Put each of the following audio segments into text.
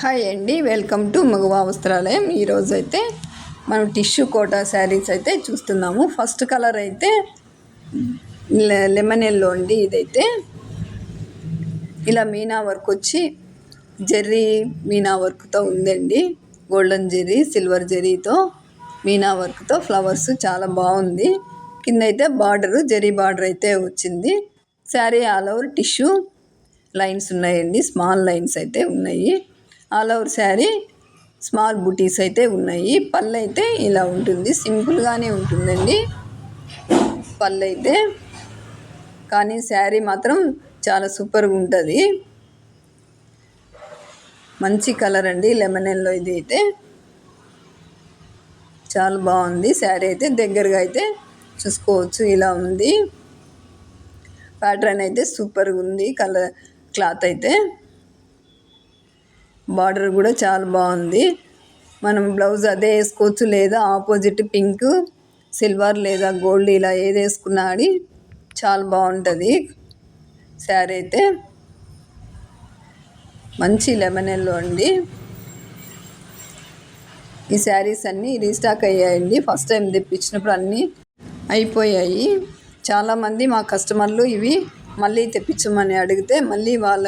Hi అండి, welcome to మగవా వస్త్రాలయం. ఈరోజు అయితే మనం టిష్యూ కోటా శారీస్ అయితే చూస్తున్నాము. ఫస్ట్ కలర్ అయితే లెమన్ ఎల్లో అండి. ఇదైతే ఇలా మీనా వర్క్ వచ్చి జెర్రీ మీనా వర్క్తో ఉందండి. గోల్డెన్ జెర్రీ, సిల్వర్ జెర్రీతో మీనా వర్క్తో ఫ్లవర్స్ చాలా బాగుంది. కింద అయితే బార్డరు జెర్రీ బార్డర్ అయితే వచ్చింది. Sari all over tissue lines ఉన్నాయండి, స్మాల్ లైన్స్ అయితే ఉన్నాయి. ఆల్ ఓవర్ శారీ స్మాల్ బుటీస్ అయితే ఉన్నాయి. పళ్ళు అయితే ఇలా ఉంటుంది, సింపుల్గానే ఉంటుందండి పళ్ళు అయితే. కానీ శారీ మాత్రం చాలా సూపర్గా ఉంటుంది. మంచి కలర్ అండి లెమన్ ఎల్లో. ఇది అయితే చాలా బాగుంది శారీ అయితే. దగ్గరగా అయితే చూసుకోవచ్చు, ఇలా ఉంది. ప్యాటర్న్ అయితే సూపర్గా ఉంది. కలర్ క్లాత్ అయితే బార్డర్ కూడా చాలా బాగుంది. మనం బ్లౌజ్ అదే వేసుకోవచ్చు, లేదా ఆపోజిట్ పింక్, సిల్వర్ లేదా గోల్డ్ ఇలా ఏది వేసుకున్నా అని చాలా బాగుంటుంది శారీ అయితే. మంచి లెమన్ ఎల్లో అండి. ఈ శారీస్ అన్నీ రీస్టాక్ అయ్యాయండి. ఫస్ట్ టైం తెప్పించినప్పుడు అన్నీ అయిపోయాయి. చాలామంది మా కస్టమర్లు ఇవి మళ్ళీ తెప్పించమని అడిగితే మళ్ళీ వాళ్ళ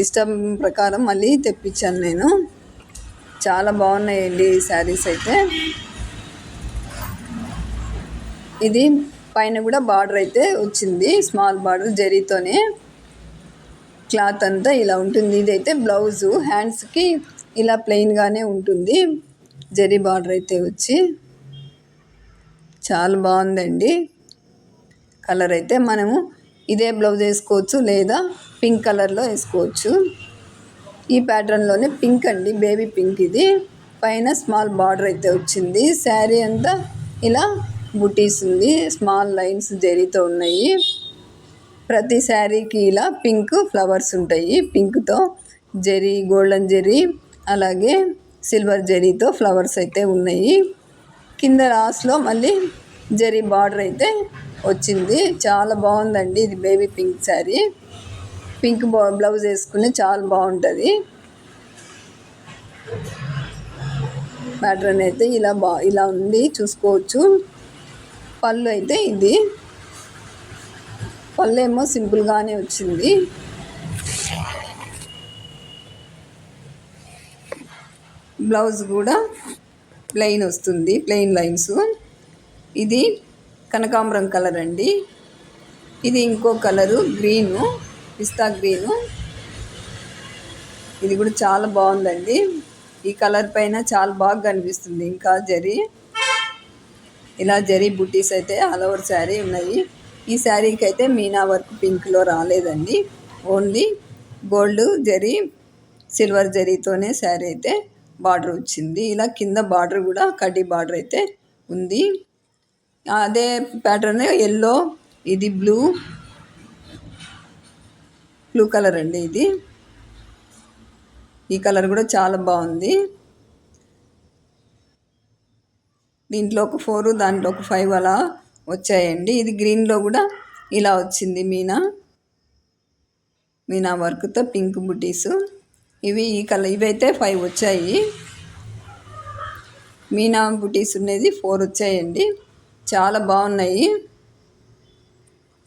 ఇష్టం ప్రకారం మళ్ళీ తెప్పించాను నేను. చాలా బాగున్నాయండి ఈ శారీస్ అయితే. ఇది పైన కూడా బార్డర్ అయితే వచ్చింది, స్మాల్ బార్డర్ జరీతోనే. క్లాత్ అంతా ఇలా ఉంటుంది. ఇదైతే బ్లౌజు, హ్యాండ్స్కి ఇలా ప్లెయిన్గానే ఉంటుంది. జరీ బార్డర్ అయితే వచ్చి చాలా బాగుందండి. కలర్ అయితే మనము ఇదే బ్లౌజ్ వేసుకోవచ్చు, లేదా పింక్ కలర్లో వేసుకోవచ్చు. ఈ ప్యాటర్న్లోనే పింక్ అండి, బేబీ పింక్. ఇది పైన స్మాల్ బార్డర్ అయితే వచ్చింది. శారీ అంతా ఇలా బుటీస్ ఉంది, స్మాల్ లైన్స్ జరీతో ఉన్నాయి. ప్రతి శారీకి ఇలా పింక్ ఫ్లవర్స్ ఉంటాయి. పింక్తో జరీ, గోల్డెన్ జరీ, అలాగే సిల్వర్ జరీతో ఫ్లవర్స్ అయితే ఉన్నాయి. కింద లాస్ట్లో మళ్ళీ జరీ బార్డర్ అయితే వచ్చింది. చాలా బాగుందండి ఇది baby pink sari. Pink blouse వేసుకుని చాలా బాగుంటుంది. ప్యాటర్న్ అయితే ఇలా ఉంది, చూసుకోవచ్చు. పళ్ళు అయితే ఇది పళ్ళు ఏమో సింపుల్గానే వచ్చింది. బ్లౌజ్ కూడా ప్లెయిన్ వస్తుంది, ప్లెయిన్ లైన్స్. ఇది కనకాంబరం కలర్ అండి. ఇది ఇంకో కలరు గ్రీను, పిస్తా గ్రీను. ఇది కూడా చాలా బాగుందండి. ఈ కలర్ పైన చాలా బాగా కనిపిస్తుంది. ఇంకా జరీ, ఇలా జరీ బుటీస్ అయితే ఆల్ ఓవర్ శారీ ఉన్నాయి. ఈ శారీకి అయితే మీనా వర్క్ పింక్లో రాలేదండి, ఓన్లీ గోల్డ్ జరీ, సిల్వర్ జరీతోనే శారీ అయితే బార్డర్ వచ్చింది. ఇలా కింద బార్డర్ కూడా కడ్డీ బార్డర్ అయితే ఉంది. అదే ప్యాటర్న్ ఎల్లో, ఇది బ్లూ కలర్ అండి. ఇది ఈ కలర్ కూడా చాలా బాగుంది. దీంట్లో ఒక 4, దాంట్లో ఒక 5 అలా వచ్చాయండి. ఇది గ్రీన్లో కూడా ఇలా వచ్చింది, మీనా వర్క్తో పింక్ బుటీస్. ఈ కలర్ ఇవైతే 5 వచ్చాయి. మీనా బుటీస్ ఉన్నది 4 వచ్చాయండి. చాలా బాగున్నాయి.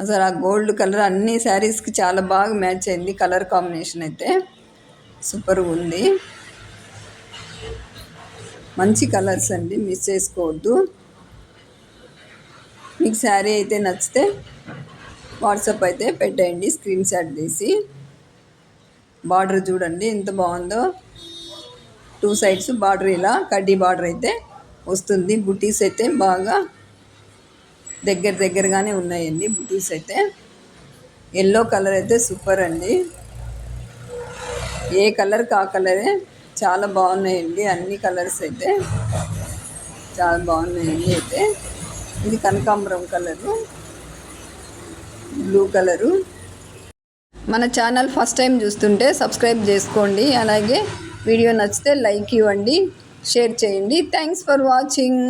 అసలు ఆ గోల్డ్ కలర్ అన్ని శారీస్కి చాలా బాగా మ్యాచ్ అయింది. కలర్ కాంబినేషన్ అయితే సూపర్గా ఉంది. మంచి కలర్స్ అండి, మిస్ చేసుకోవద్దు. మీకు శారీ అయితే నచ్చితే వాట్సాప్ అయితే పెట్టేయండి, స్క్రీన్ షాట్ తీసి. బార్డర్ చూడండి ఎంత బాగుందో. 2 సైడ్స్ బార్డర్ ఇలా కడ్డీ బార్డర్ అయితే వస్తుంది. బుటీస్ అయితే బాగా దగ్గరగానే ఉన్నాయండి బుటీస్ అయితే. ఎల్లో కలర్ అయితే సూపర్ అండి. ఏ కలర్కి ఆ కలరే చాలా బాగున్నాయండి. అన్ని కలర్స్ అయితే చాలా బాగున్నాయండి. అయితే ఇది కనకాంబరం కలరు, బ్లూ కలరు. మన ఛానల్ ఫస్ట్ టైం చూస్తుంటే సబ్స్క్రైబ్ చేసుకోండి. అలాగే వీడియో నచ్చితే లైక్ ఇవ్వండి, షేర్ చేయండి. Thanks for watching.